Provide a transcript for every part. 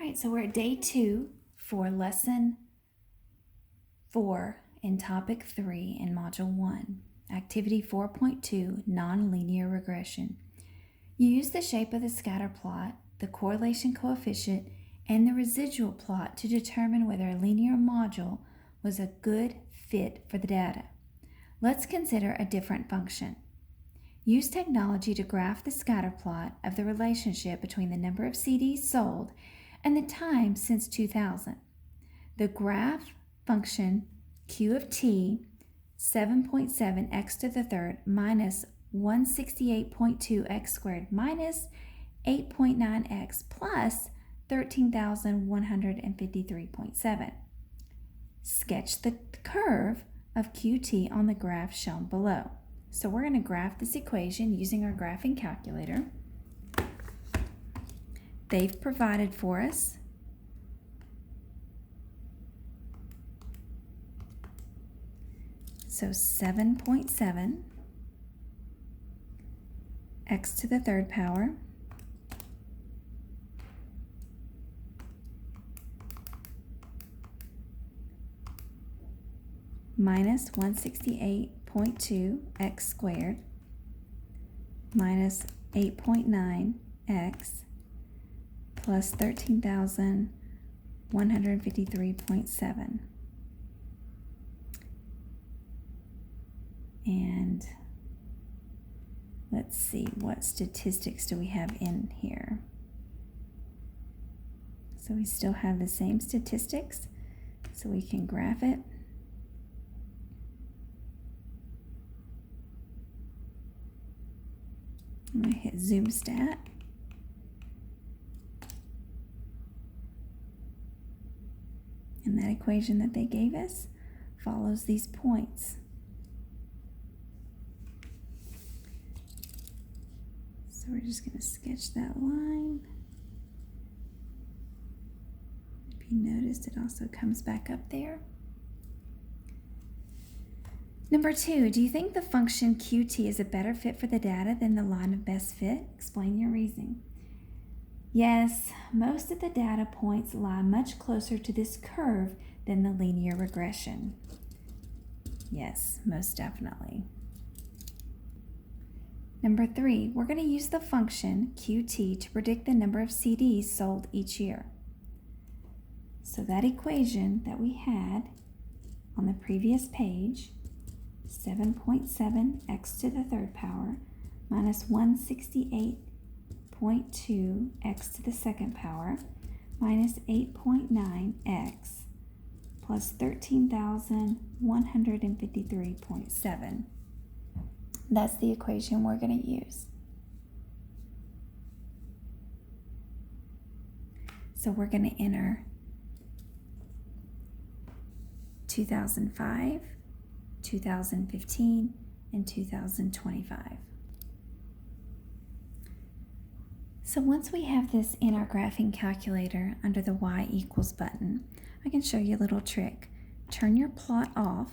right, so we're at day 2 for lesson 4 in topic 3 in module 1, activity 4.2, nonlinear regression. You use the shape of the scatter plot, the correlation coefficient, and the residual plot to determine whether a linear module was a good fit for the data. Let's consider a different function. Use technology to graph the scatter plot of the relationship between the number of CDs sold and the time since 2000. The graph function Q of t 7.7 x to the third minus 168.2 x squared minus 8.9 x plus 13,153.7. Sketch the curve of QT on the graph shown below. So we're going to graph this equation using our graphing calculator. They've provided for us so 7.7 x to the third power minus 168.2 x squared minus 8.9 x plus 13,153.7. And let's see, what statistics do we have in here? So we still have the same statistics, so we can graph it. I'm going to hit zoom stat. And that equation that they gave us follows these points. So we're just going to sketch that line. If you noticed, it also comes back up there. Number 2, do you think the function QT is a better fit for the data than the line of best fit? Explain your reasoning. Yes, most of the data points lie much closer to this curve than the linear regression. Yes, most definitely. Number 3, we're going to use the function QT to predict the number of CDs sold each year. So that equation that we had on the previous page, 7.7 x to the third power minus 168.2 x to the second power minus 8.9 x plus 13,153.7. That's the equation we're going to use. So we're going to enter 2005, 2015, and 2025. So once we have this in our graphing calculator under the y equals button, I can show you a little trick. Turn your plot off.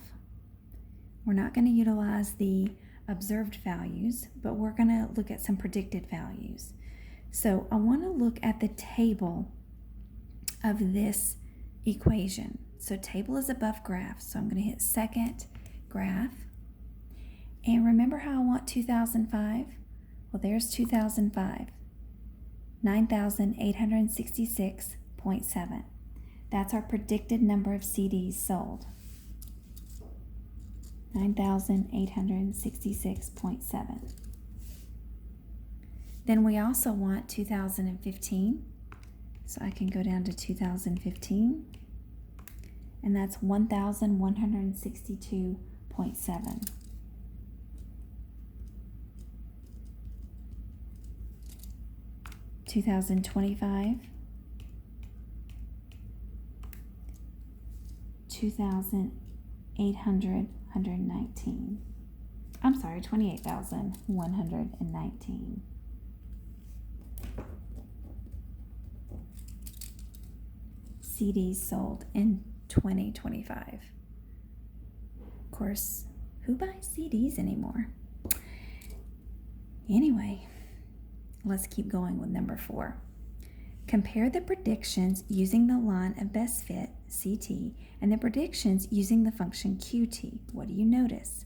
We're not going to utilize the observed values, but we're going to look at some predicted values. So I want to look at the table of this equation. So table is above graph, so I'm going to hit second graph. And remember how I want 2005? Well, there's 2005, 9,866.7. That's our predicted number of CDs sold. 9,866.7. Then we also want 2015. So I can go down to 2015. And that's 1,162.7. $2,025, 2,819. I'm sorry, 28,119. CDs sold in 2025. Of course, who buys CDs anymore? Anyway, let's keep going with number 4. Compare the predictions using the line of best fit, CT, and the predictions using the function QT. What do you notice?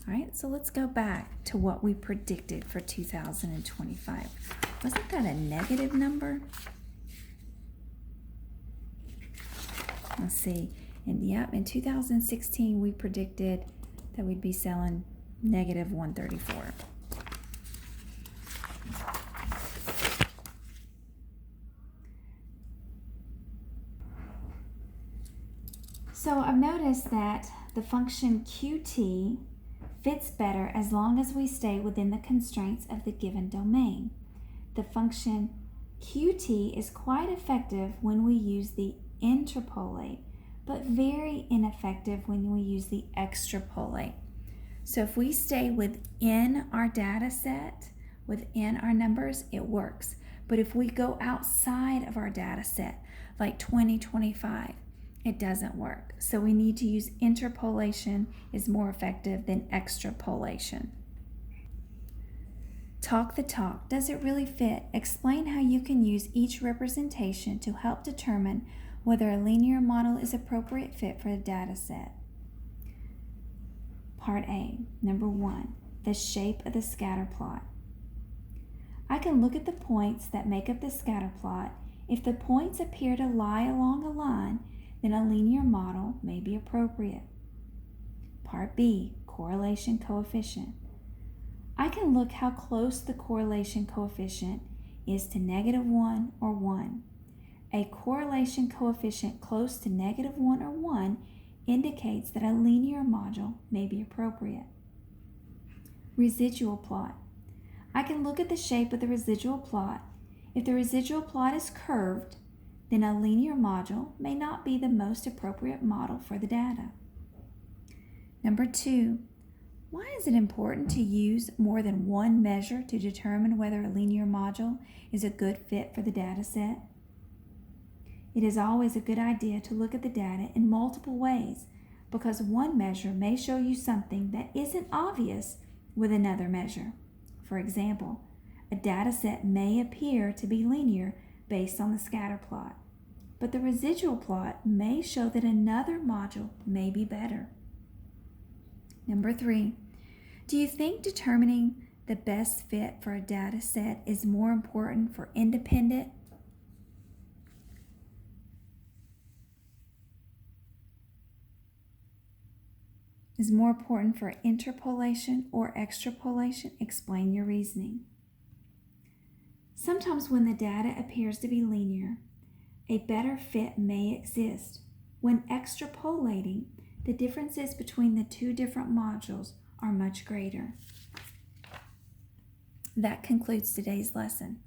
All right, so let's go back to what we predicted for 2025. Wasn't that a negative number? Let's see. In 2016, we predicted that we'd be selling negative 134. So I've noticed that the function QT fits better as long as we stay within the constraints of the given domain. The function QT is quite effective when we use the interpolate, but very ineffective when we use the extrapolate. So if we stay within our data set, within our numbers, it works. But if we go outside of our data set, like 2025, it doesn't work. So we need to use interpolation is more effective than extrapolation. Talk the talk. Does it really fit? Explain how you can use each representation to help determine whether a linear model is appropriate fit for the data set. Part A, number 1, the shape of the scatter plot. I can look at the points that make up the scatter plot. If the points appear to lie along a line, then a linear model may be appropriate. Part B, correlation coefficient. I can look how close the correlation coefficient is to -1 or 1. A correlation coefficient close to -1 or 1 indicates that a linear module may be appropriate. Residual plot. I can look at the shape of the residual plot. If the residual plot is curved, then a linear module may not be the most appropriate model for the data. Number 2, why is it important to use more than one measure to determine whether a linear module is a good fit for the data set? It is always a good idea to look at the data in multiple ways because one measure may show you something that isn't obvious with another measure. For example, a data set may appear to be linear based on the scatter plot, but the residual plot may show that another module may be better. Number 3, do you think determining the best fit for a data set is more important for independent for interpolation or extrapolation? Explain your reasoning. Sometimes when the data appears to be linear, a better fit may exist. When extrapolating, the differences between the two different modules are much greater. That concludes today's lesson.